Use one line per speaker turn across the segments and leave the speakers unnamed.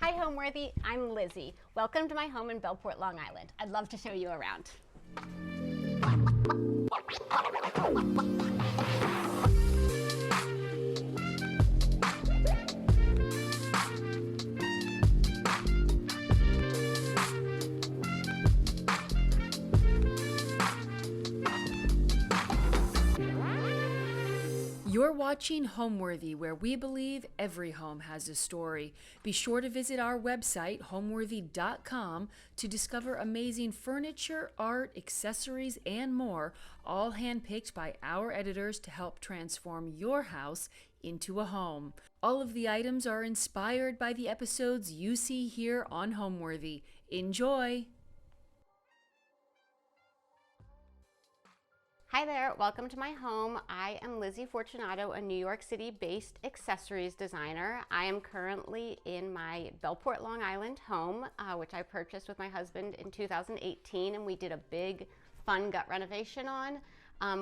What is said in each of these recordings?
Hi Homeworthy, I'm Lizzie. Welcome to my home in Bellport, Long Island. I'd love to show you around.
You're watching Homeworthy, where we believe every home has a story. Be sure to visit our website, homeworthy.com, to discover amazing furniture, art, accessories, and more, all handpicked by our editors to help transform your house into a home. All of the items are inspired by the episodes you see here on Homeworthy. Enjoy!
Hi there, welcome to my home. I am Lizzie Fortunato, a New York City-based accessories designer. I am currently in my Bellport, Long Island home, which I purchased with my husband in 2018, and we did a big, fun gut renovation on.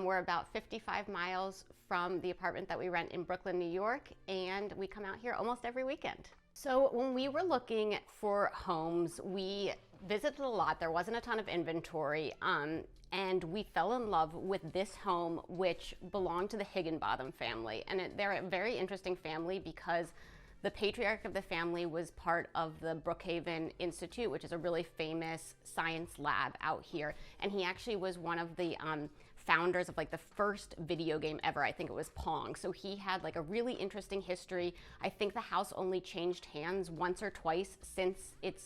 We're about 55 miles from the apartment that we rent in Brooklyn, New York, and we come out here almost every weekend. So when we were looking for homes, we visited a lot. There wasn't a ton of inventory, and we fell in love with this home, which belonged to the Higginbotham family. And they're a very interesting family because the patriarch of the family was part of the Brookhaven Institute, which is a really famous science lab out here. And he actually was one of the founders of like the first video game ever. I think it was Pong. So he had like a really interesting history. I think the house only changed hands once or twice since it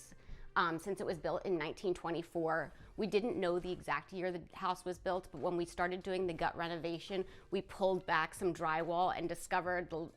was built in 1924. We didn't know the exact year the house was built, but when we started doing the gut renovation, we pulled back some drywall and discovered the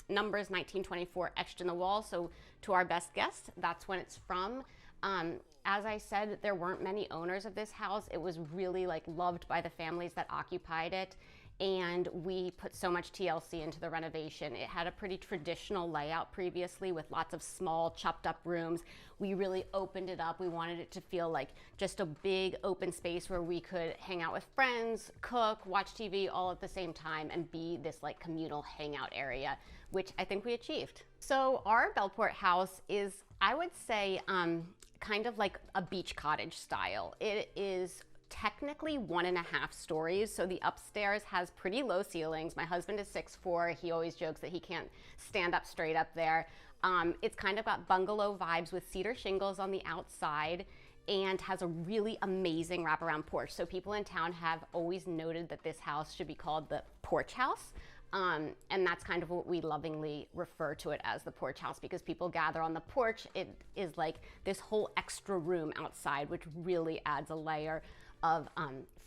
numbers 1924 etched in the wall. So to our best guess, that's when it's from. As I said, there weren't many owners of this house. It was really like loved by the families that occupied it. And we put so much TLC into the renovation. It had a pretty traditional layout previously with lots of small chopped up rooms. We really opened it up. We wanted it to feel like just a big open space where we could hang out with friends, cook, watch TV all at the same time, and be this like communal hangout area, which I think we achieved. So our Bellport house is, I would say, kind of like a beach cottage style. It is technically 1.5 stories. So the upstairs has pretty low ceilings. My husband is 6'4". He always jokes that he can't stand up straight up there. It's kind of got bungalow vibes with cedar shingles on the outside and has a really amazing wraparound porch. So people in town have always noted that this house should be called the porch house. And that's kind of what we lovingly refer to it as, the porch house, because people gather on the porch. It is like this whole extra room outside, which really adds a layer of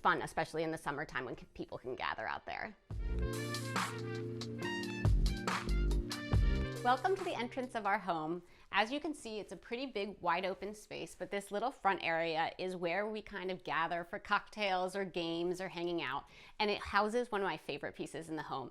fun, especially in the summertime when people can gather out there. Welcome to the entrance of our home. As you can see, it's a pretty big, wide open space, but this little front area is where we kind of gather for cocktails or games or hanging out, and it houses one of my favorite pieces in the home.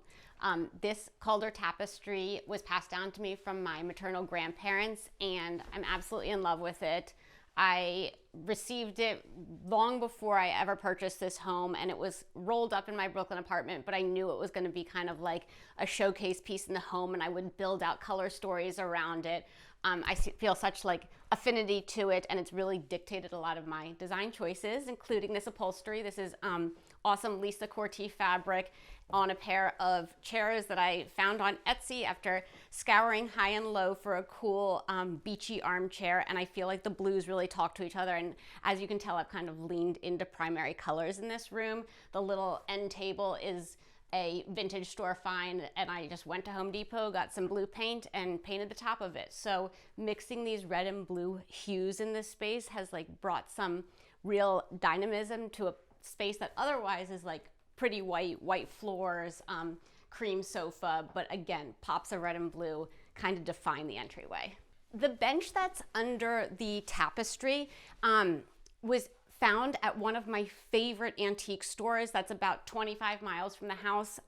This Calder tapestry was passed down to me from my maternal grandparents, and I'm absolutely in love with it. I received it long before I ever purchased this home, and it was rolled up in my Brooklyn apartment, but I knew it was going to be kind of like a showcase piece in the home, and I would build out color stories around it. I feel such like affinity to it, and it's really dictated a lot of my design choices, including this upholstery. This is awesome Lisa Corti fabric on a pair of chairs that I found on Etsy after scouring high and low for a cool beachy armchair, and I feel like the blues really talk to each other. And as you can tell, I've kind of leaned into primary colors in this room. The little end table is a vintage store find, and I just went to Home Depot, got some blue paint, and painted the top of it. So mixing these red and blue hues in this space has like brought some real dynamism to a space that otherwise is like pretty white floors, cream sofa, but again, pops of red and blue kind of define the entryway. The bench that's under the tapestry was found at one of my favorite antique stores that's about 25 miles from the house.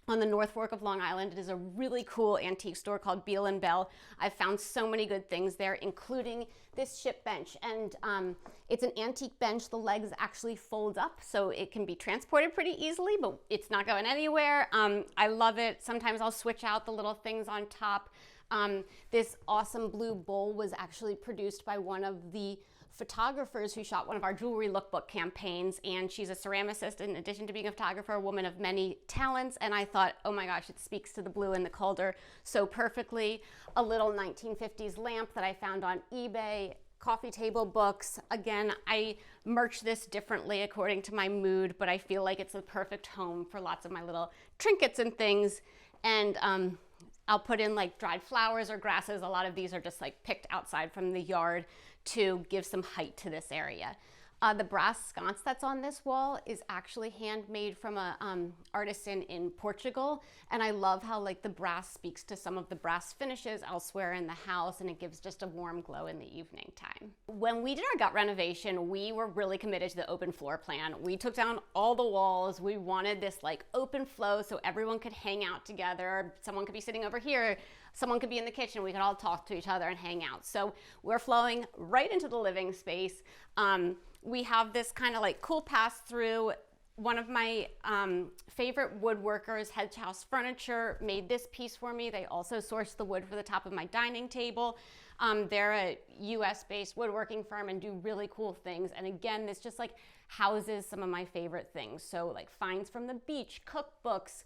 On the North Fork of Long Island. It is a really cool antique store called Beal & Bell. I've found so many good things there, including this ship bench. And it's an antique bench. The legs actually fold up, so it can be transported pretty easily, but it's not going anywhere. I love it. Sometimes I'll switch out the little things on top. This awesome blue bowl was actually produced by one of the photographers who shot one of our jewelry lookbook campaigns, and she's a ceramicist in addition to being a photographer, a woman of many talents. And I thought, oh my gosh, it speaks to the blue in the Calder so perfectly. A little 1950s lamp that I found on eBay, coffee table books. Again, I merch this differently according to my mood, but I feel like it's a perfect home for lots of my little trinkets and things. And I'll put in like dried flowers or grasses. A lot of these are just like picked outside from the yard to give some height to this area. The brass sconce that's on this wall is actually handmade from a artisan in Portugal, and I love how like the brass speaks to some of the brass finishes elsewhere in the house, and it gives just a warm glow in the evening time. When we did our gut renovation, we were really committed to the open floor plan. We took down all the walls. We wanted this like open flow so everyone could hang out together. Someone could be sitting over here, someone could be in the kitchen, we could all talk to each other and hang out. So we're flowing right into the living space. We have this kind of like cool pass through. One of my favorite woodworkers, Hedge House Furniture, made this piece for me. They also sourced the wood for the top of my dining table. They're a US-based woodworking firm and do really cool things. And again, this just like houses some of my favorite things. So like finds from the beach, cookbooks,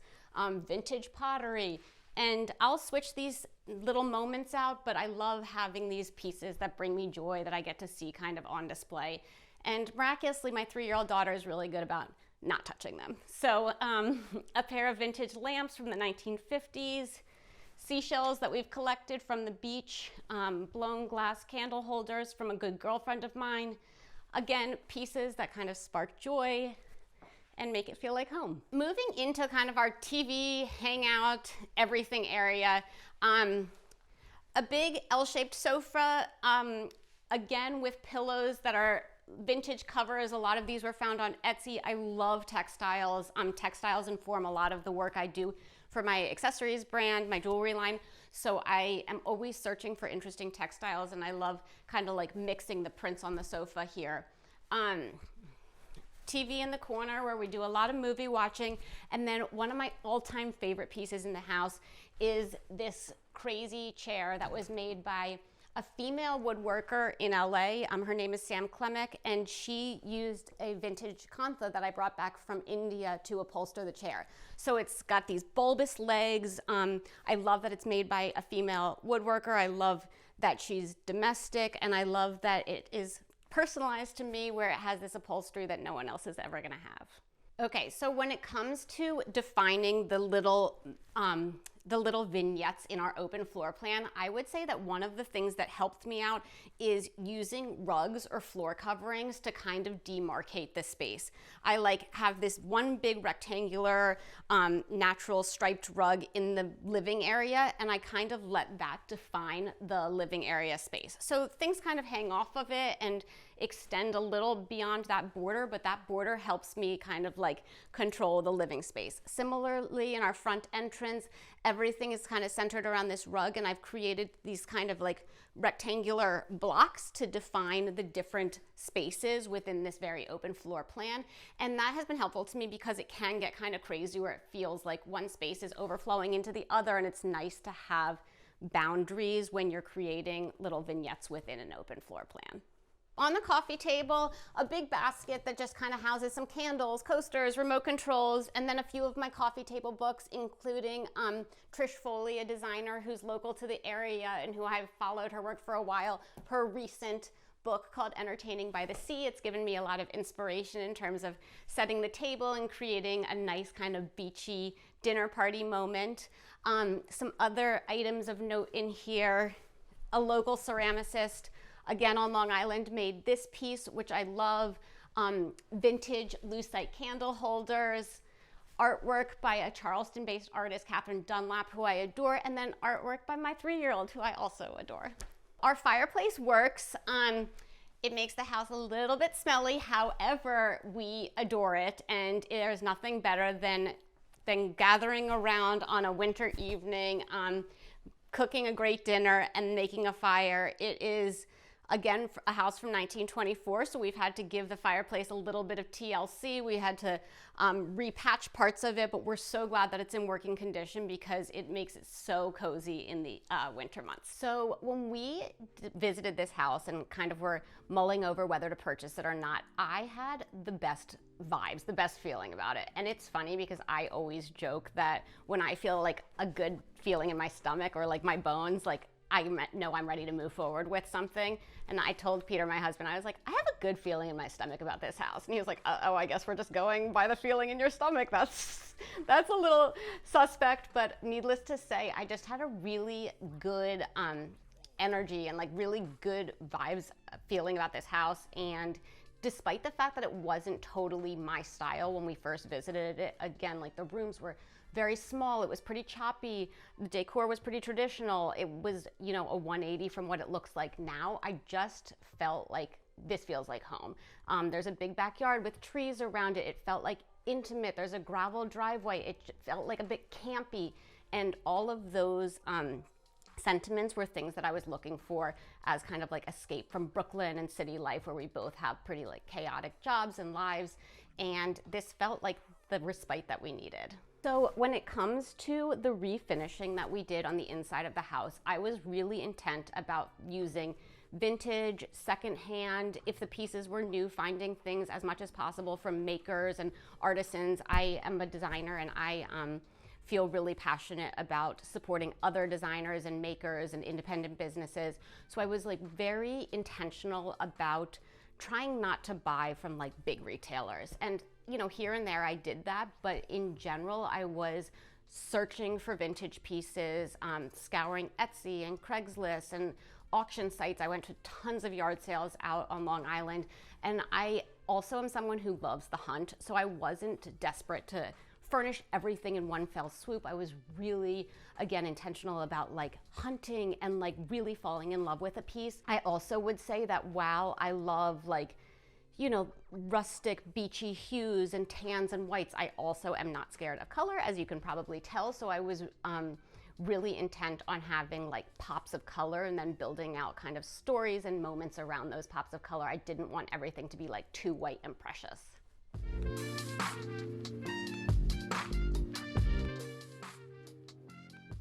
vintage pottery. And I'll switch these little moments out, but I love having these pieces that bring me joy that I get to see kind of on display. And miraculously, my 3-year-old daughter is really good about not touching them. So a pair of vintage lamps from the 1950s, seashells that we've collected from the beach, blown glass candle holders from a good girlfriend of mine. Again, pieces that kind of spark joy and make it feel like home. Moving into kind of our TV, hangout, everything area, a big L-shaped sofa, again with pillows that are vintage covers. A lot of these were found on Etsy. I love textiles. Textiles inform a lot of the work I do for my accessories brand, my jewelry line. So I am always searching for interesting textiles, and I love kind of like mixing the prints on the sofa here. TV in the corner where we do a lot of movie watching. And then one of my all-time favorite pieces in the house is this crazy chair that was made by a female woodworker in LA. Her name is Sam Klemek, and she used a vintage kantha that I brought back from India to upholster the chair. So it's got these bulbous legs. I love that it's made by a female woodworker. I love that she's domestic, and I love that it is personalized to me, where it has this upholstery that no one else is ever gonna have. Okay, so when it comes to defining the little vignettes in our open floor plan, I would say that one of the things that helped me out is using rugs or floor coverings to kind of demarcate the space. I like have this one big rectangular natural striped rug in the living area, and I kind of let that define the living area space. So things kind of hang off of it and extend a little beyond that border, but that border helps me kind of like control the living space. Similarly, in our front entrance, everything is kind of centered around this rug, and I've created these kind of like rectangular blocks to define the different spaces within this very open floor plan. And that has been helpful to me because it can get kind of crazy where it feels like one space is overflowing into the other, and it's nice to have boundaries when you're creating little vignettes within an open floor plan. On the coffee table, a big basket that just kind of houses some candles, coasters, remote controls, and then a few of my coffee table books, including Trish Foley, a designer who's local to the area and who I've followed her work for a while. Her recent book called Entertaining by the Sea, it's given me a lot of inspiration in terms of setting the table and creating a nice kind of beachy dinner party moment. Some other items of note in here, a local ceramicist, again on Long Island, made this piece, which I love, vintage lucite candle holders, artwork by a Charleston-based artist, Catherine Dunlap, who I adore, and then artwork by my 3-year-old, who I also adore. Our fireplace works. It makes the house a little bit smelly, however, we adore it, and there's nothing better than gathering around on a winter evening, cooking a great dinner and making a fire. It is Again, a house from 1924, so we've had to give the fireplace a little bit of TLC. We had to repatch parts of it, but we're so glad that it's in working condition because it makes it so cozy in the winter months. So when we visited this house and kind of were mulling over whether to purchase it or not, I had the best vibes, the best feeling about it. And it's funny because I always joke that when I feel like a good feeling in my stomach or like my bones, like I know I'm ready to move forward with something. And I told Peter, my husband, I was like, I have a good feeling in my stomach about this house. And he was like, oh, I guess we're just going by the feeling in your stomach. That's a little suspect, but needless to say, I just had a really good energy and like really good vibes feeling about this house. And despite the fact that it wasn't totally my style when we first visited it, again, like the rooms were very small, it was pretty choppy, the decor was pretty traditional, it was, you know, a 180 from what it looks like now. I just felt like this feels like home. There's a big backyard with trees around it. It felt like intimate. There's a gravel driveway. It felt like a bit campy, and all of those sentiments were things that I was looking for as kind of like escape from Brooklyn and city life, where we both have pretty like chaotic jobs and lives, and this felt like the respite that we needed. So when it comes to the refinishing that we did on the inside of the house, I was really intent about using vintage, secondhand, if the pieces were new, finding things as much as possible from makers and artisans. I am a designer, and I feel really passionate about supporting other designers and makers and independent businesses. So I was like very intentional about trying not to buy from like big retailers. And you know, here and there I did that, but in general, I was searching for vintage pieces, scouring Etsy and Craigslist and auction sites. I went to tons of yard sales out on Long Island, and I also am someone who loves the hunt, so I wasn't desperate to furnish everything in one fell swoop. I was really, again, intentional about like hunting and like really falling in love with a piece. I also would say that while I love like, you know, rustic beachy hues and tans and whites, I also am not scared of color, as you can probably tell. So I was really intent on having like pops of color and then building out kind of stories and moments around those pops of color. I didn't want everything to be like too white and precious.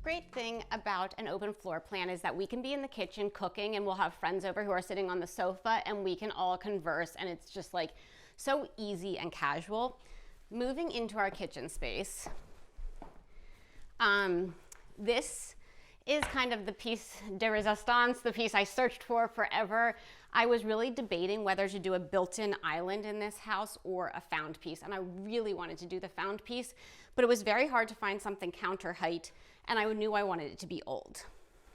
Great thing about an open floor plan is that we can be in the kitchen cooking, and we'll have friends over who are sitting on the sofa, and we can all converse, and it's just like so easy and casual. Moving into our kitchen space, this is kind of the piece de resistance, the piece I searched for forever. I was really debating whether to do a built-in island in this house or a found piece, and I really wanted to do the found piece, but it was very hard to find something counter height, and I knew I wanted it to be old.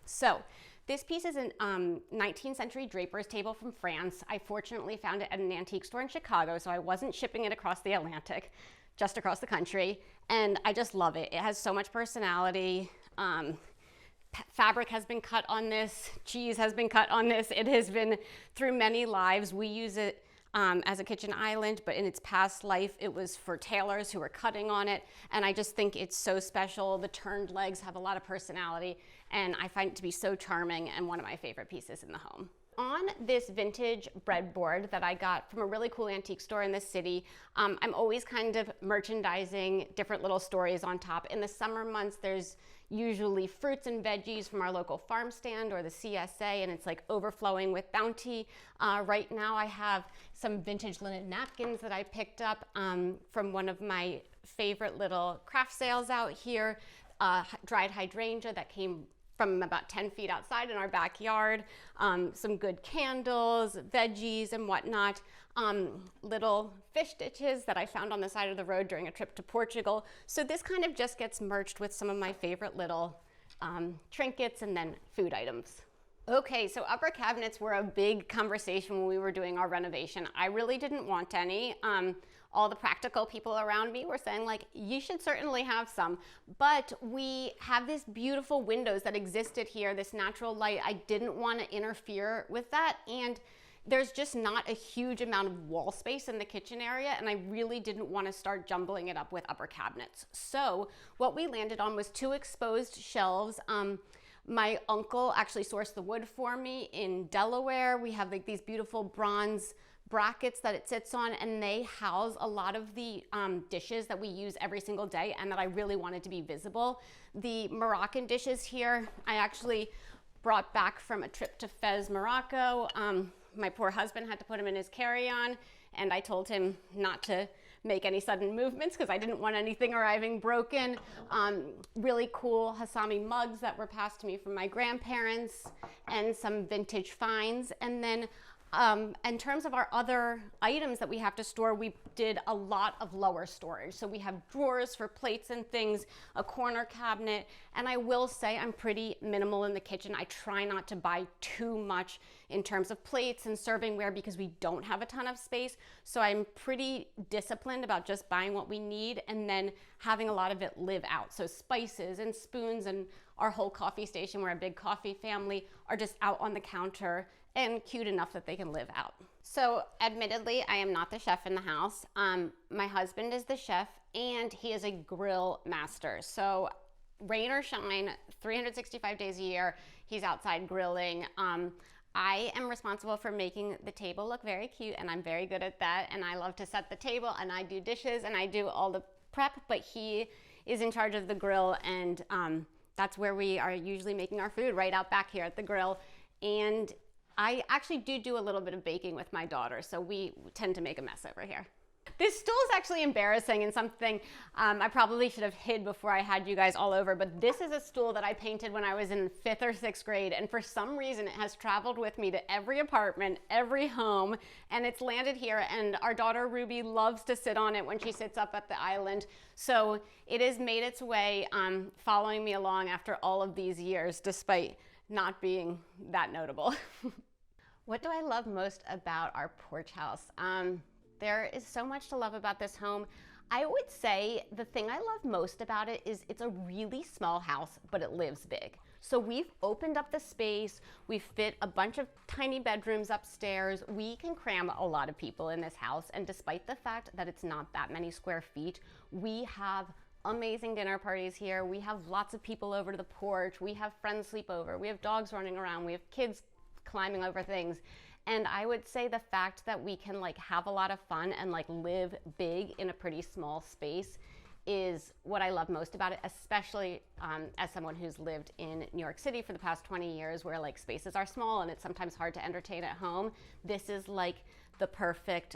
So this piece is a 19th century draper's table from France. I fortunately found it at an antique store in Chicago, so I wasn't shipping it across the Atlantic, just across the country, and I just love it. It has so much personality. Fabric has been cut on this, cheese has been cut on this. It has been through many lives. We use it as a kitchen island, but in its past life, it was for tailors who were cutting on it. And I just think it's so special. The turned legs have a lot of personality, and I find it to be so charming and one of my favorite pieces in the home. On this vintage breadboard that I got from a really cool antique store in the city, I'm always kind of merchandising different little stories on top. In the summer months, there's usually fruits and veggies from our local farm stand or the CSA, and it's like overflowing with bounty. Right now I have some vintage linen napkins that I picked up from one of my favorite little craft sales out here, dried hydrangea that came from about 10 feet outside in our backyard, some good candles, veggies and whatnot, little fish ditches that I found on the side of the road during a trip to Portugal. So this kind of just gets merged with some of my favorite little trinkets and then food items. Okay, so upper cabinets were a big conversation when we were doing our renovation. I really didn't want any. All the practical people around me were saying like, you should certainly have some, but we have these beautiful windows that existed here, this natural light. I didn't want to interfere with that, and there's just not a huge amount of wall space in the kitchen area, and I really didn't want to start jumbling it up with upper cabinets. So what we landed on was two exposed shelves. My uncle actually sourced the wood for me in Delaware. We have like these beautiful bronze brackets that it sits on, and they house a lot of the dishes that we use every single day and that I really wanted to be visible. The Moroccan dishes here, I actually brought back from a trip to Fez, Morocco. My poor husband had to put him in his carry-on, and I told him not to make any sudden movements because I didn't want anything arriving broken. Really cool Hassami mugs that were passed to me from my grandparents, and some vintage finds. And then in terms of our other items that we have to store, we did a lot of lower storage. So we have drawers for plates and things, a corner cabinet, and I will say I'm pretty minimal in the kitchen. I try not to buy too much in terms of plates and servingware because we don't have a ton of space. So I'm pretty disciplined about just buying what we need and then having a lot of it live out. So spices and spoons and our whole coffee station, we're a big coffee family, are just out on the counter and cute enough that they can live out. So admittedly, I am not the chef in the house. My husband is the chef, and he is a grill master. So rain or shine, 365 days a year, he's outside grilling. I am responsible for making the table look very cute, and I'm very good at that. And I love to set the table, and I do dishes, and I do all the prep, but he is in charge of the grill, and that's where we are usually making our food, right out back here at the grill. And I actually do a little bit of baking with my daughter, so we tend to make a mess over here. This stool is actually embarrassing and something I probably should have hid before I had you guys all over, but this is a stool that I painted when I was in 5th or 6th grade, and for some reason it has traveled with me to every apartment, every home, and it's landed here, and our daughter Ruby loves to sit on it when she sits up at the island. So it has made its way following me along after all of these years, despite not being that notable. What do I love most about our porch house? There is so much to love about this home. I would say the thing I love most about it is it's a really small house, but it lives big. So we've opened up the space, we've fit a bunch of tiny bedrooms upstairs. We can cram a lot of people in this house, and despite the fact that it's not that many square feet, we have amazing dinner parties here. We have lots of people over to the porch, we have friends sleep over, we have dogs running around, we have kids climbing over things. And I would say the fact that we can like have a lot of fun and like live big in a pretty small space is what I love most about it, especially as someone who's lived in New York City for the past 20 years where like spaces are small and it's sometimes hard to entertain at home. This is like the perfect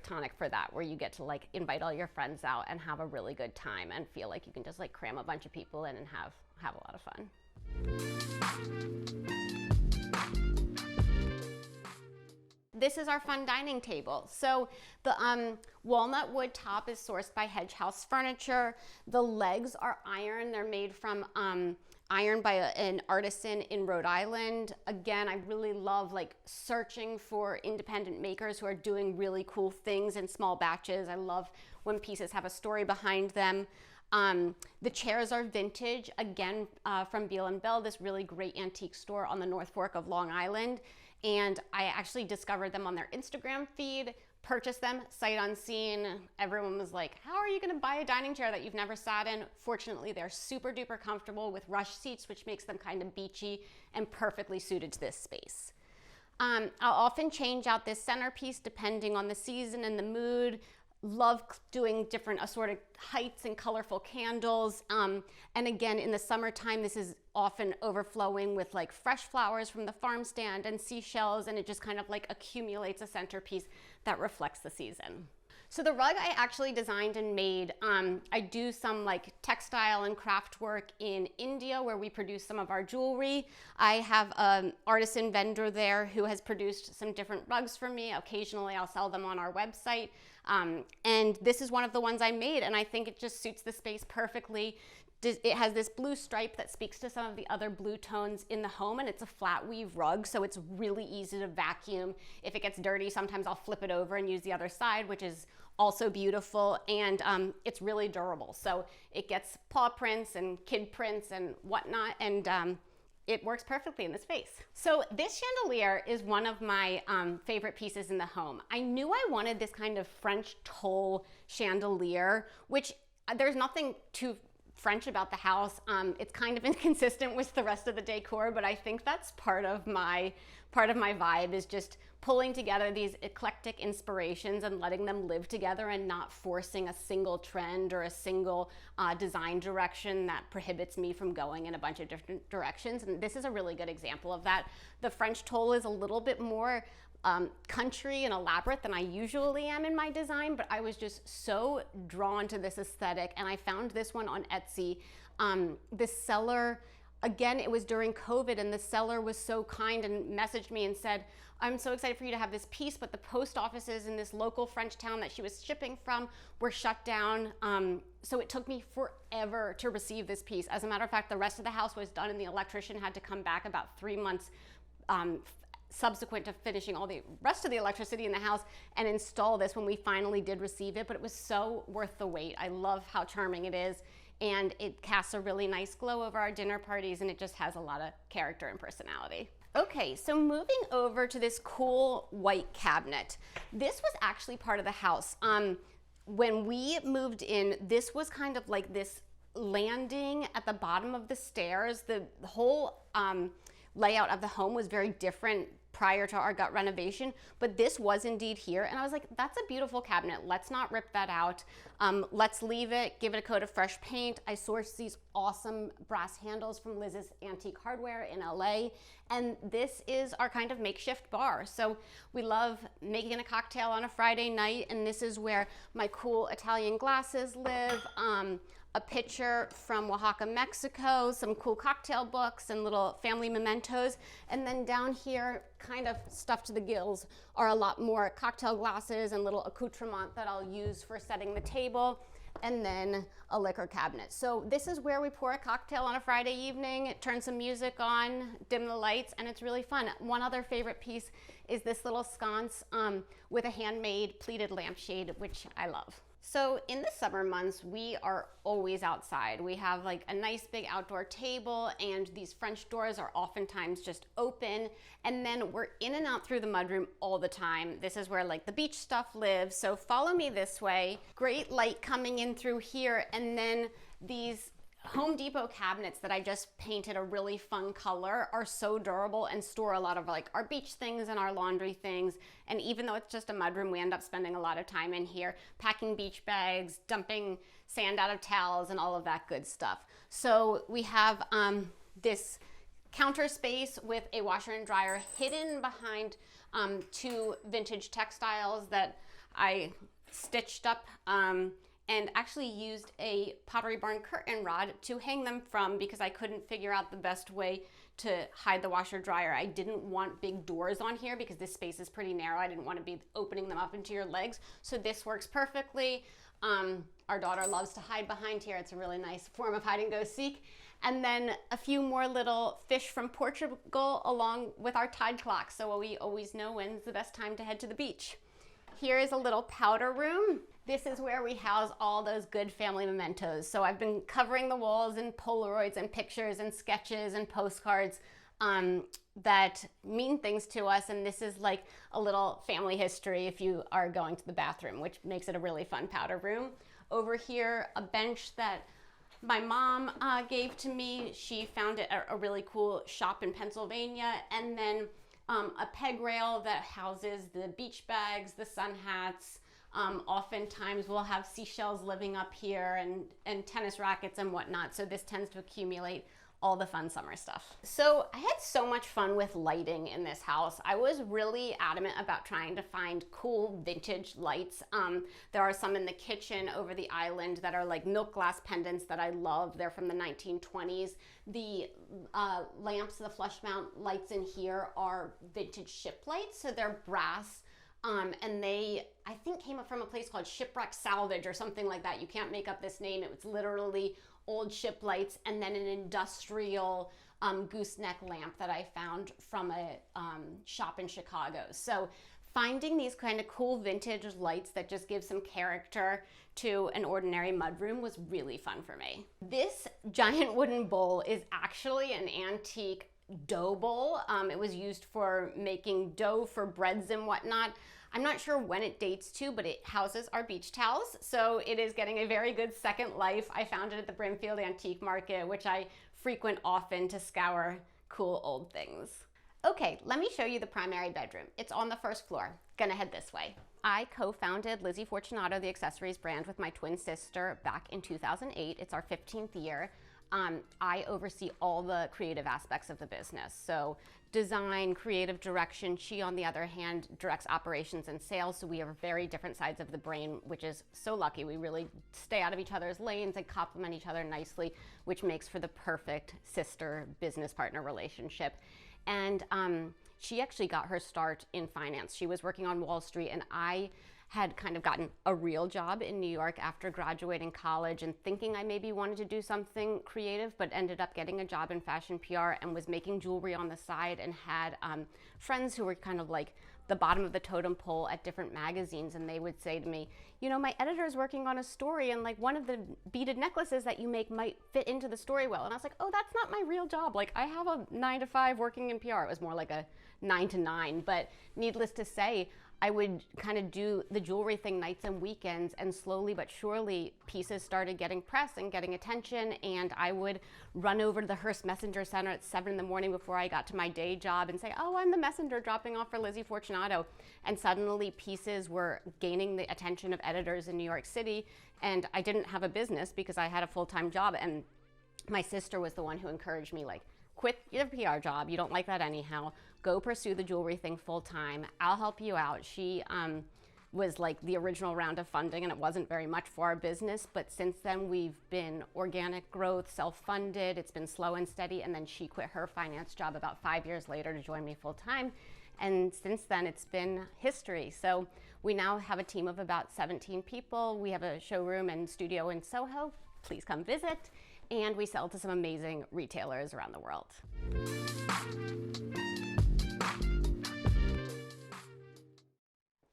tonic for that, where you get to like invite all your friends out and have a really good time and feel like you can just like cram a bunch of people in and have a lot of fun. This is our fun dining table. So the walnut wood top is sourced by Hedge House Furniture. The legs are iron. They're made from iron by an artisan in Rhode Island. Again, I really love like searching for independent makers who are doing really cool things in small batches. I love when pieces have a story behind them. The chairs are vintage, again, from Beal & Bell, this really great antique store on the North Fork of Long Island. And I actually discovered them on their Instagram feed, purchased them sight unseen. Everyone was like, how are you gonna buy a dining chair that you've never sat in? Fortunately, they're super duper comfortable with rush seats, which makes them kind of beachy and perfectly suited to this space. I'll often change out this centerpiece depending on the season and the mood. Love doing different assorted heights and colorful candles. And again, in the summertime, this is often overflowing with like fresh flowers from the farm stand and seashells, and it just kind of like accumulates a centerpiece that reflects the season. So the rug I actually designed and made. I do some like textile and craft work in India where we produce some of our jewelry. I have an artisan vendor there who has produced some different rugs for me. Occasionally I'll sell them on our website. And this is one of the ones I made, and I think it just suits the space perfectly. It has this blue stripe that speaks to some of the other blue tones in the home, and it's a flat weave rug, so it's really easy to vacuum. If it gets dirty, sometimes I'll flip it over and use the other side, which is also beautiful, and it's really durable. So it gets paw prints and kid prints and whatnot, and it works perfectly in the space. So this chandelier is one of my favorite pieces in the home. I knew I wanted this kind of French toll chandelier, which there's nothing too French about the house. It's kind of inconsistent with the rest of the decor, but I think that's part of my vibe, is just pulling together these eclectic inspirations and letting them live together and not forcing a single trend or a single design direction that prohibits me from going in a bunch of different directions. And this is a really good example of that. The French toll is a little bit more country and elaborate than I usually am in my design, but I was just so drawn to this aesthetic, and I found this one on Etsy. This seller, again, it was during COVID, and the seller was so kind and messaged me and said, I'm so excited for you to have this piece, but the post offices in this local French town that she was shipping from were shut down. So it took me forever to receive this piece. As a matter of fact, the rest of the house was done and the electrician had to come back about 3 months subsequent to finishing all the rest of the electricity in the house and install this when we finally did receive it. But it was so worth the wait. I love how charming it is, and it casts a really nice glow over our dinner parties, and it just has a lot of character and personality. Okay, so moving over to this cool white cabinet. This was actually part of the house. When we moved in, this was kind of like this landing at the bottom of the stairs. The whole layout of the home was very different prior to our gut renovation, but this was indeed here. And I was like, that's a beautiful cabinet. Let's not rip that out. Let's leave it, give it a coat of fresh paint. I sourced these awesome brass handles from Liz's Antique Hardware in LA. And this is our kind of makeshift bar. So we love making a cocktail on a Friday night. And this is where my cool Italian glasses live. A picture from Oaxaca, Mexico, some cool cocktail books and little family mementos. And then down here, kind of stuffed to the gills, are a lot more cocktail glasses and little accoutrement that I'll use for setting the table, and then a liquor cabinet. So this is where we pour a cocktail on a Friday evening, turn some music on, dim the lights, and it's really fun. One other favorite piece is this little sconce with a handmade pleated lampshade, which I love. So in the summer months, we are always outside. We have like a nice big outdoor table, and these French doors are oftentimes just open. And then we're in and out through the mudroom all the time. This is where like the beach stuff lives. So follow me this way. Great light coming in through here. And then these Home Depot cabinets that I just painted a really fun color are so durable and store a lot of like our beach things and our laundry things. And even though it's just a mudroom, we end up spending a lot of time in here packing beach bags, dumping sand out of towels, and all of that good stuff. So we have this counter space with a washer and dryer hidden behind 2 vintage textiles that I stitched up and actually used a Pottery Barn curtain rod to hang them from, because I couldn't figure out the best way to hide the washer dryer. I didn't want big doors on here because this space is pretty narrow. I didn't want to be opening them up into your legs. So this works perfectly. Our daughter loves to hide behind here. It's a really nice form of hide and go seek. And then a few more little fish from Portugal along with our tide clock, so we always know when's the best time to head to the beach. Here is a little powder room. This is where we house all those good family mementos. So I've been covering the walls in Polaroids and pictures and sketches and postcards that mean things to us. And this is like a little family history if you are going to the bathroom, which makes it a really fun powder room. Over here, a bench that my mom gave to me. She found it at a really cool shop in Pennsylvania. And then a peg rail that houses the beach bags, the sun hats. Oftentimes we'll have seashells living up here and tennis rackets and whatnot. So this tends to accumulate all the fun summer stuff. So I had so much fun with lighting in this house. I was really adamant about trying to find cool vintage lights. There are some in the kitchen over the island that are like milk glass pendants that I love. They're from the 1920s. The lamps, the flush mount lights in here are vintage ship lights. So they're brass. And they, I think, came up from a place called Shipwreck Salvage or something like that. You can't make up this name. It was literally old ship lights and then an industrial gooseneck lamp that I found from a shop in Chicago. So finding these kind of cool vintage lights that just give some character to an ordinary mudroom was really fun for me. This giant wooden bowl is actually an antique dough bowl. It was used for making dough for breads and whatnot. I'm not sure when it dates to, but it houses our beach towels. So it is getting a very good second life. I found it at the Brimfield Antique Market, which I frequent often to scour cool old things. Okay, let me show you the primary bedroom. It's on the first floor. Gonna head this way. I co-founded Lizzie Fortunato, the accessories brand, with my twin sister back in 2008. It's our 15th year. I oversee all the creative aspects of the business. So design, creative direction. She, on the other hand, directs operations and sales. So we are very different sides of the brain, which is so lucky. We really stay out of each other's lanes and complement each other nicely, which makes for the perfect sister business partner relationship. And she actually got her start in finance. She was working on Wall Street, and I had kind of gotten a real job in New York after graduating college and thinking I maybe wanted to do something creative, but ended up getting a job in fashion PR and was making jewelry on the side, and had friends who were kind of like the bottom of the totem pole at different magazines, and they would say to me, you know, my editor's working on a story, and like one of the beaded necklaces that you make might fit into the story well. And I was like, oh, that's not my real job. Like, I have a 9-to-5 working in PR. It was more like a 9-to-9, but needless to say, I would kind of do the jewelry thing nights and weekends, and slowly but surely pieces started getting press and getting attention, and I would run over to the Hearst Messenger Center at 7 in the morning before I got to my day job and say, oh, I'm the messenger dropping off for Lizzie Fortunato. And suddenly pieces were gaining the attention of editors in New York City, and I didn't have a business because I had a full-time job, and my sister was the one who encouraged me, like, quit your PR job, you don't like that anyhow, go pursue the jewelry thing full time, I'll help you out. She was like the original round of funding, and it wasn't very much for our business, but since then we've been organic growth, self-funded, it's been slow and steady, and then she quit her finance job about 5 years later to join me full time, and since then it's been history. So we now have a team of about 17 people. We have a showroom and studio in Soho. Please come visit. And we sell to some amazing retailers around the world.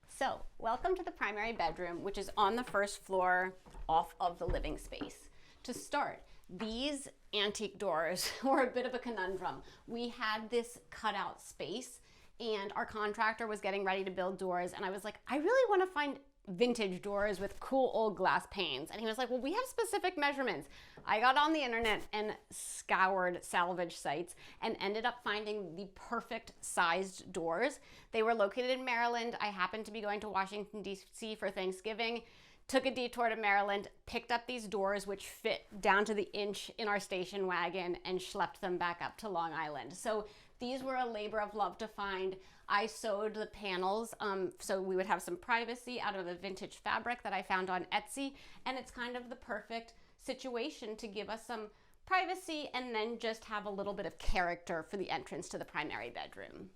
So, welcome to the primary bedroom, which is on the first floor off of the living space. To start, these antique doors were a bit of a conundrum. We had this cutout space, and our contractor was getting ready to build doors, and I was like, I really want to find vintage doors with cool old glass panes. And he was like, well, we have specific measurements. I got on the internet and scoured salvage sites and ended up finding the perfect sized doors. They were located in Maryland. I happened to be going to Washington, D.C. for Thanksgiving, took a detour to Maryland, picked up these doors, which fit down to the inch in our station wagon, and schlepped them back up to Long Island. So these were a labor of love to find. I sewed the panels so we would have some privacy out of a vintage fabric that I found on Etsy, and it's kind of the perfect situation to give us some privacy and then just have a little bit of character for the entrance to the primary bedroom.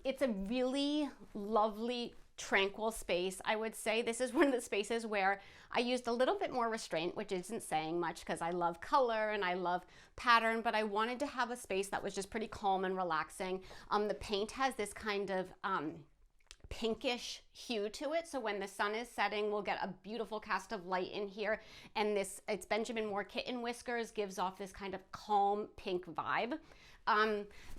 It's a really lovely, tranquil space. I would say this is one of the spaces where I used a little bit more restraint, which isn't saying much because I love color and I love pattern, but I wanted to have a space that was just pretty calm and relaxing. The paint has this kind of pinkish hue to it, so when the sun is setting, we'll get a beautiful cast of light in here, and it's Benjamin Moore kitten whiskers gives off this kind of calm pink vibe.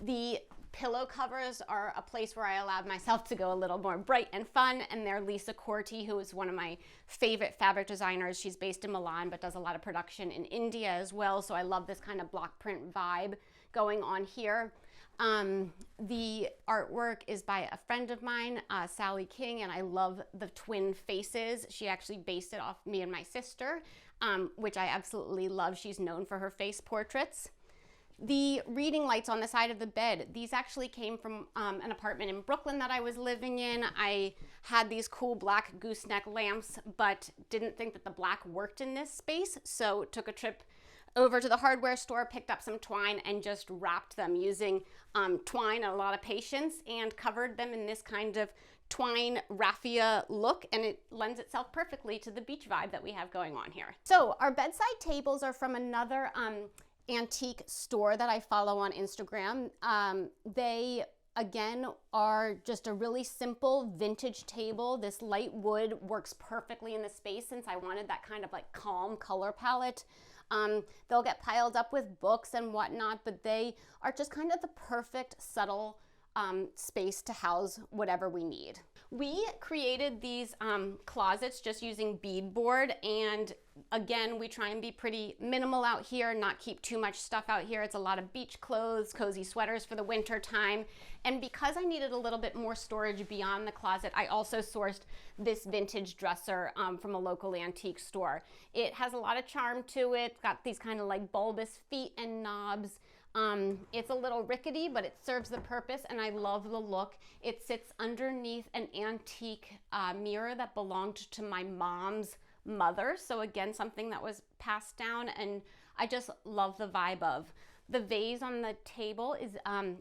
The pillow covers are a place where I allowed myself to go a little more bright and fun, and they're Lisa Corti, who is one of my favorite fabric designers. She's based in Milan but does a lot of production in India as well, so I love this kind of block print vibe going on here. The artwork is by a friend of mine, Sally King, and I love the twin faces. She actually based it off me and my sister, which I absolutely love. She's known for her face portraits. The reading lights on the side of the bed, these actually came from an apartment in Brooklyn that I was living in. I had these cool black gooseneck lamps, but didn't think that the black worked in this space, so took a trip over to the hardware store, picked up some twine, and just wrapped them using twine and a lot of patience, and covered them in this kind of twine raffia look, and it lends itself perfectly to the beach vibe that we have going on here. So our bedside tables are from another antique store that I follow on Instagram. They again are just a really simple vintage table. This light wood works perfectly in the space since I wanted that kind of like calm color palette. They'll get piled up with books and whatnot, but they are just kind of the perfect subtle space to house whatever we need. We created these closets just using beadboard, and again, we try and be pretty minimal out here, not keep too much stuff out here. It's a lot of beach clothes, cozy sweaters for the winter time. And because I needed a little bit more storage beyond the closet, I also sourced this vintage dresser from a local antique store. It has a lot of charm to it. It's got these kind of like bulbous feet and knobs. It's a little rickety, but it serves the purpose, and I love the look. It sits underneath an antique mirror that belonged to my mom's mother. So again, something that was passed down, and I just love the vibe of. The vase on the table is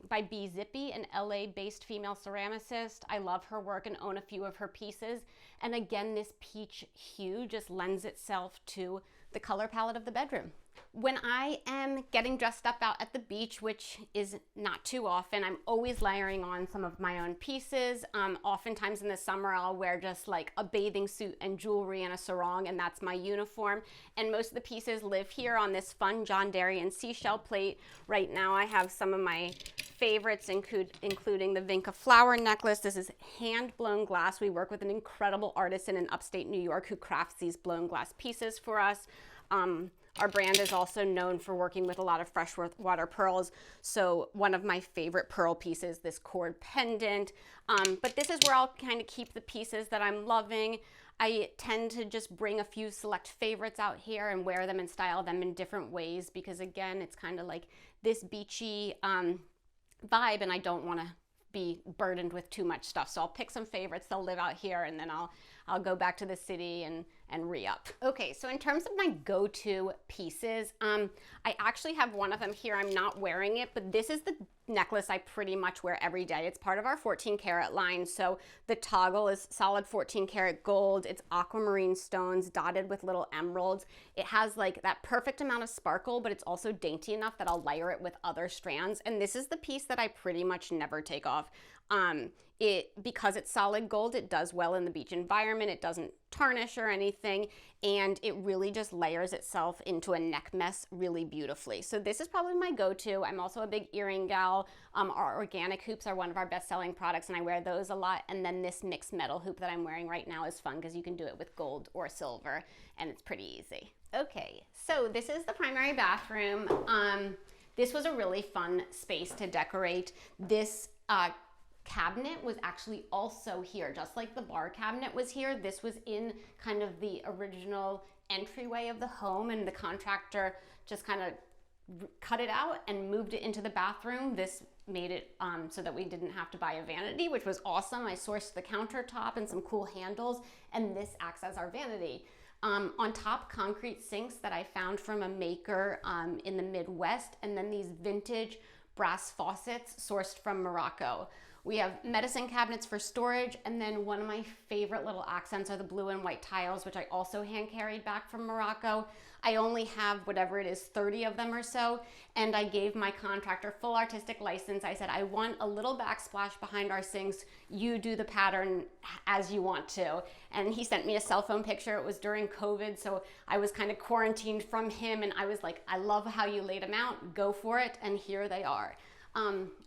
by B. Zippy, an LA-based female ceramicist. I love her work and own a few of her pieces. And again, this peach hue just lends itself to the color palette of the bedroom. When I am getting dressed up out at the beach, which is not too often, I'm always layering on some of my own pieces. Oftentimes in the summer, I'll wear just like a bathing suit and jewelry and a sarong, and that's my uniform. And most of the pieces live here on this fun John Darien seashell plate. Right now, I have some of my favorites, including the Vinca flower necklace. This is hand-blown glass. We work with an incredible artisan in upstate New York who crafts these blown glass pieces for us. Our brand is also known for working with a lot of freshwater pearls. So one of my favorite pearl pieces, this cord pendant. But this is where I'll kind of keep the pieces that I'm loving. I tend to just bring a few select favorites out here and wear them and style them in different ways because again, it's kind of like this beachy vibe, and I don't want to be burdened with too much stuff. So I'll pick some favorites, they'll live out here, and then I'll go back to the city and re-up. Okay, so in terms of my go-to pieces, I actually have one of them here. I'm not wearing it, but this is the necklace I pretty much wear every day. It's part of our 14 karat line. So the toggle is solid 14 karat gold. It's aquamarine stones dotted with little emeralds. It has like that perfect amount of sparkle, but it's also dainty enough that I'll layer it with other strands. And this is the piece that I pretty much never take off. Because it's solid gold, it does well in the beach environment. It doesn't tarnish or anything, and it really just layers itself into a neck mess really beautifully. So this is probably my go-to. I'm also a big earring gal. Our organic hoops are one of our best-selling products, and I wear those a lot. And then this mixed metal hoop that I'm wearing right now is fun because you can do it with gold or silver, and it's pretty easy. Okay, so this is the primary bathroom. This was a really fun space to decorate. This cabinet was actually also here, just like the bar cabinet was here. This was in kind of the original entryway of the home, and the contractor just kind of cut it out and moved it into the bathroom. This made it so that we didn't have to buy a vanity, which was awesome. I sourced the countertop and some cool handles, and this acts as our vanity. On top, concrete sinks that I found from a maker in the Midwest, and then these vintage brass faucets sourced from Morocco. We have medicine cabinets for storage, and then one of my favorite little accents are the blue and white tiles, which I also hand carried back from Morocco. I only have whatever it is, 30 of them or so, and I gave my contractor full artistic license. I said, I want a little backsplash behind our sinks. You do the pattern as you want to. And he sent me a cell phone picture. It was during COVID, so I was kind of quarantined from him, and I was like, I love how you laid them out. Go for it, and here they are.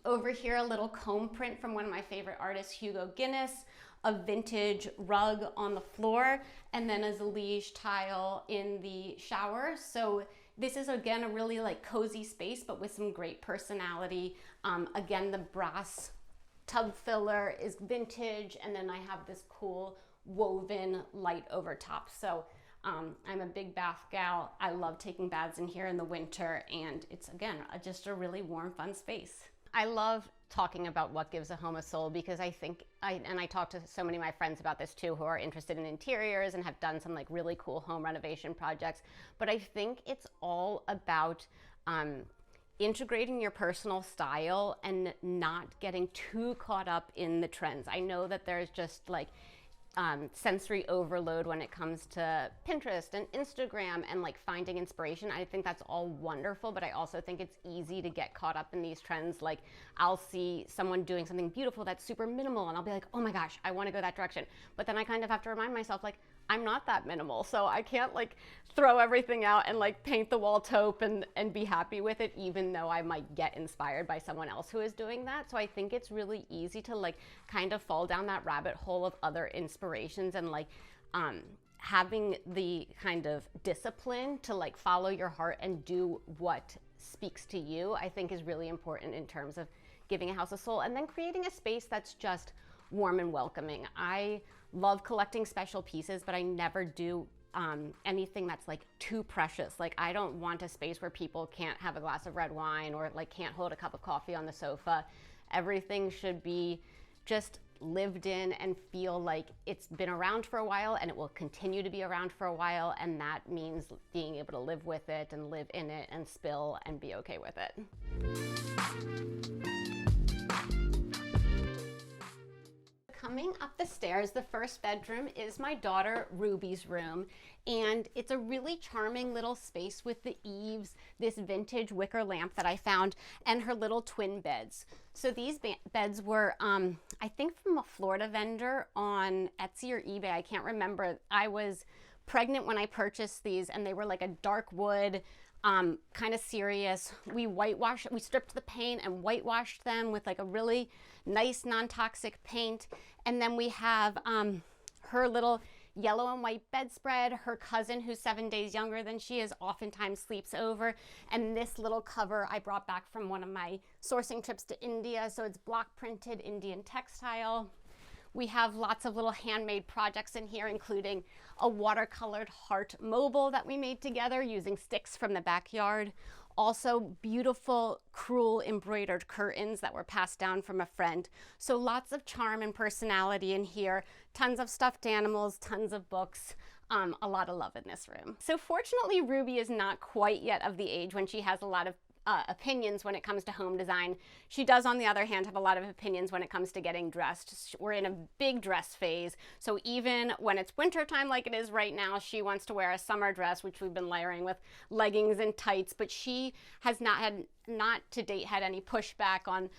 Over here, a little comb print from one of my favorite artists, Hugo Guinness, a vintage rug on the floor, and then a Zalige tile in the shower. So this is, again, a really like cozy space, but with some great personality. Again, the brass tub filler is vintage, and then I have this cool woven light over top. So I'm a big bath gal. I love taking baths in here in the winter, and it's, again, just a really warm, fun space. I love talking about what gives a home a soul because I think, and I talk to so many of my friends about this too, who are interested in interiors and have done some like really cool home renovation projects, but I think it's all about integrating your personal style and not getting too caught up in the trends. I know that there's just like sensory overload when it comes to Pinterest and Instagram and like finding inspiration. I think that's all wonderful, but I also think it's easy to get caught up in these trends. Like I'll see someone doing something beautiful that's super minimal and I'll be like, oh my gosh, I want to go that direction. But then I kind of have to remind myself like, I'm not that minimal, so I can't like throw everything out and like paint the wall taupe and be happy with it, even though I might get inspired by someone else who is doing that. So I think it's really easy to like kind of fall down that rabbit hole of other inspirations, and like having the kind of discipline to like follow your heart and do what speaks to you, I think is really important in terms of giving a house a soul, and then creating a space that's just warm and welcoming. I love collecting special pieces, but I never do anything that's like too precious. Like I don't want a space where people can't have a glass of red wine or like can't hold a cup of coffee on the sofa. Everything should be just lived in and feel like it's been around for a while and it will continue to be around for a while, and that means being able to live with it and live in it and spill and be okay with it. Coming up the stairs, the first bedroom is my daughter Ruby's room, and it's a really charming little space with the eaves, this vintage wicker lamp that I found, and her little twin beds. So these beds were, I think from a Florida vendor on Etsy or eBay, I can't remember. I was pregnant when I purchased these, and they were like a dark wood, kind of serious. We stripped the paint and whitewashed them with like a really nice non-toxic paint. And then we have her little yellow and white bedspread. Her cousin, who's 7 days younger than she is, oftentimes sleeps over. And this little cover I brought back from one of my sourcing trips to India. So it's block printed Indian textile. We have lots of little handmade projects in here, including a watercolored heart mobile that we made together using sticks from the backyard. Also beautiful crewel embroidered curtains that were passed down from a friend. So lots of charm and personality in here. Tons of stuffed animals, tons of books. A lot of love in this room. So fortunately, Ruby is not quite yet of the age when she has a lot of opinions when it comes to home design. She does, on the other hand, have a lot of opinions when it comes to getting dressed. We're in a big dress phase, so even when it's winter time like it is right now, she wants to wear a summer dress, which we've been layering with leggings and tights, but she has not to date had any pushback on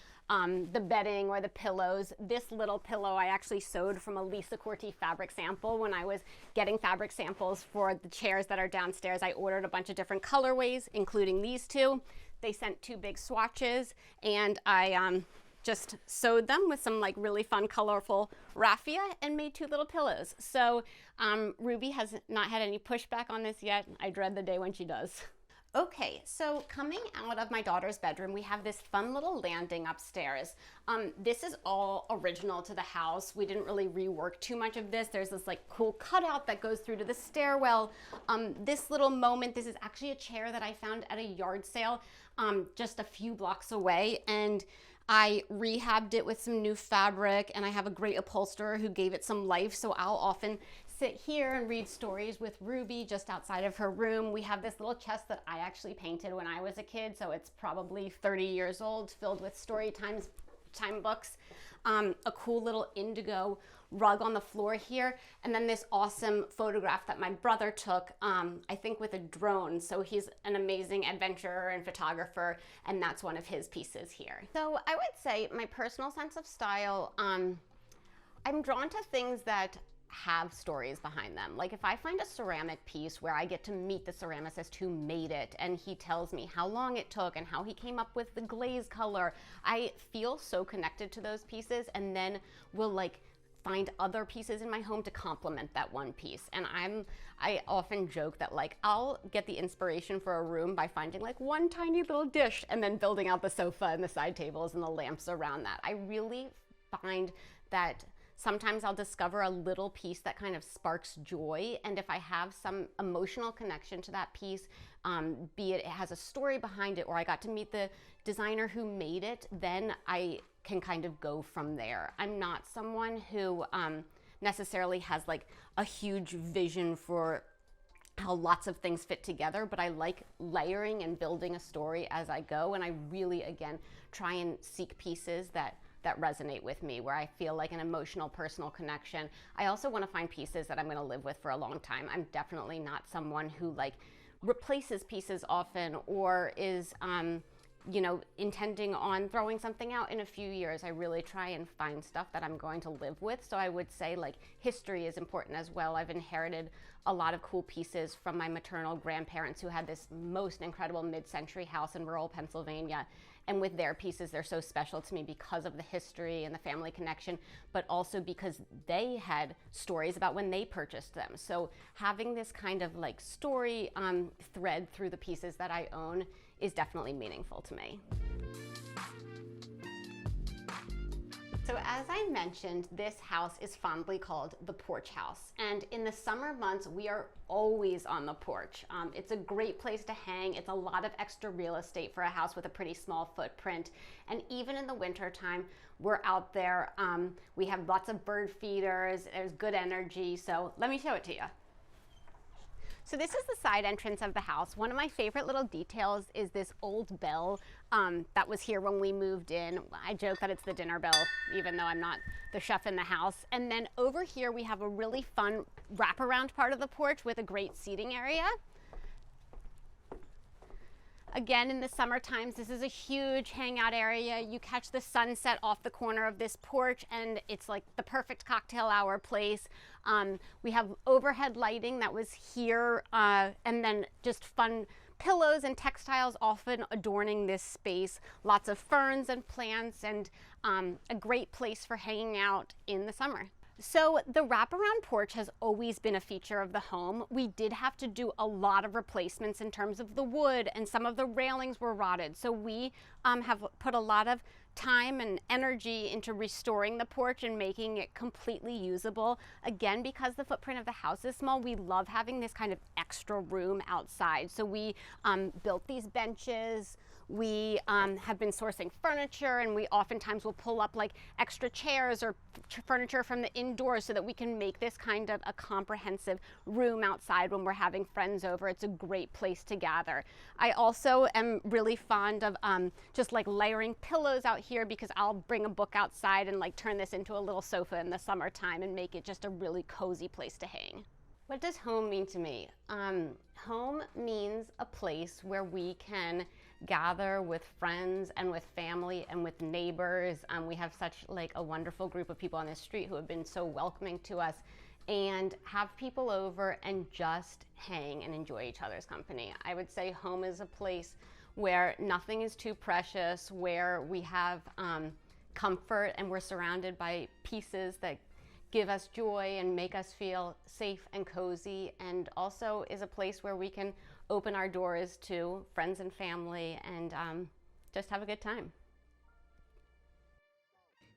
the bedding or the pillows. This little pillow I actually sewed from a Lisa Corti fabric sample. When I was getting fabric samples for the chairs that are downstairs, I ordered a bunch of different colorways, including these two. They sent 2 big swatches, and I just sewed them with some like really fun colorful raffia and made 2 little pillows. So Ruby has not had any pushback on this yet. I dread the day when she does. Okay, so coming out of my daughter's bedroom, we have this fun little landing upstairs. This is all original to the house. We didn't really rework too much of this. There's this like cool cutout that goes through to the stairwell. This little moment, this is actually a chair that I found at a yard sale just a few blocks away, and I rehabbed it with some new fabric, and I have a great upholsterer who gave it some life, so I'll often sit here and read stories with Ruby just outside of her room. We have this little chest that I actually painted when I was a kid, so it's probably 30 years old, filled with story time books. A cool little indigo rug on the floor here, and then this awesome photograph that my brother took, I think with a drone. So he's an amazing adventurer and photographer, and that's one of his pieces here. So I would say my personal sense of style, I'm drawn to things that have stories behind them. Like if I find a ceramic piece where I get to meet the ceramicist who made it, and he tells me how long it took and how he came up with the glaze color, I feel so connected to those pieces, and then will like find other pieces in my home to complement that one piece. And I often joke that like I'll get the inspiration for a room by finding like one tiny little dish and then building out the sofa and the side tables and the lamps around that. I really find that sometimes I'll discover a little piece that kind of sparks joy, and if I have some emotional connection to that piece, be it has a story behind it or I got to meet the designer who made it, then I can kind of go from there. I'm not someone who necessarily has like a huge vision for how lots of things fit together, but I like layering and building a story as I go, and I really, again, try and seek pieces that resonate with me, where I feel like an emotional, personal connection. I also want to find pieces that I'm going to live with for a long time. I'm definitely not someone who like replaces pieces often or is intending on throwing something out in a few years, I really try and find stuff that I'm going to live with. So I would say like history is important as well. I've inherited a lot of cool pieces from my maternal grandparents who had this most incredible mid-century house in rural Pennsylvania. And with their pieces, they're so special to me because of the history and the family connection, but also because they had stories about when they purchased them. So having this kind of like story thread through the pieces that I own is definitely meaningful to me. So as I mentioned, this house is fondly called the porch house. And in the summer months, we are always on the porch. It's a great place to hang. It's a lot of extra real estate for a house with a pretty small footprint. And even in the winter time, we're out there. We have lots of bird feeders. There's good energy. So let me show it to you. So this is the side entrance of the house. One of my favorite little details is this old bell that was here when we moved in. I joke that it's the dinner bell, even though I'm not the chef in the house. And then over here we have a really fun wraparound part of the porch with a great seating area. Again, in the summer times, this is a huge hangout area. You catch the sunset off the corner of this porch and it's like the perfect cocktail hour place. We have overhead lighting that was here and then just fun pillows and textiles often adorning this space. Lots of ferns and plants and a great place for hanging out in the summer. So the wraparound porch has always been a feature of the home. We did have to do a lot of replacements in terms of the wood, and some of the railings were rotted. So we have put a lot of time and energy into restoring the porch and making it completely usable. Again, because the footprint of the house is small, we love having this kind of extra room outside. So we built these benches. We have been sourcing furniture, and we oftentimes will pull up like extra chairs or furniture from the indoors so that we can make this kind of a comprehensive room outside when we're having friends over. It's a great place to gather. I also am really fond of just like layering pillows out here because I'll bring a book outside and like turn this into a little sofa in the summertime and make it just a really cozy place to hang. What does home mean to me? Home means a place where we can gather with friends and with family and with neighbors. We have such like a wonderful group of people on this street who have been so welcoming to us, and have people over and just hang and enjoy each other's company. I would say home is a place where nothing is too precious, where we have comfort and we're surrounded by pieces that give us joy and make us feel safe and cozy, and also is a place where we can open our doors to friends and family and just have a good time.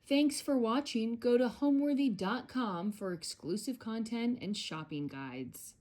Thanks for watching. Go to homeworthy.com for exclusive content and shopping guides.